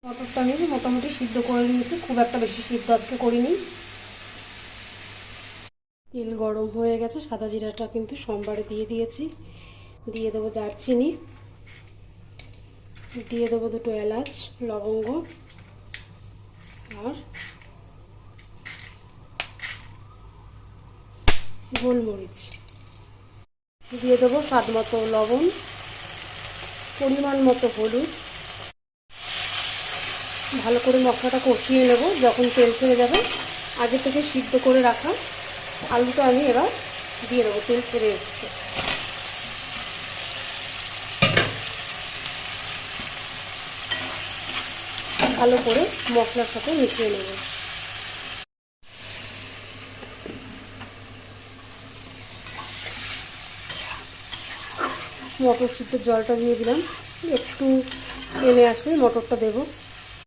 মটরটা আমি মোটামুটি সিদ্ধ করে নিয়েছি, খুব একটা বেশি সিদ্ধ আজকে করিনি। তেল গরম হয়ে গেছে, সাদা জিরাটা কিন্তু সোমবারে দিয়ে দিয়েছি। দিয়ে দেবো দারচিনি, দিয়ে দেবো দুটো এলাচ, লবঙ্গ আর গোলমরিচ। দিয়ে দেবো স্বাদ মতো লবণ, পরিমাণ মতো হলুদ। ভালো করে মশলাটা কষিয়ে নেব। যখন তেল ছেড়ে যাবে আগে থেকে সিদ্ধ করে রাখা আলুটা আমি এবার দিয়ে দেবো। তেল ছেড়ে এসছে, ভালো করে মশলার সাথে মিশিয়ে নেব। মটর সিদ্ধ জলটা দিয়ে দিলাম, একটু টেনে আসলে মটরটা দেবো।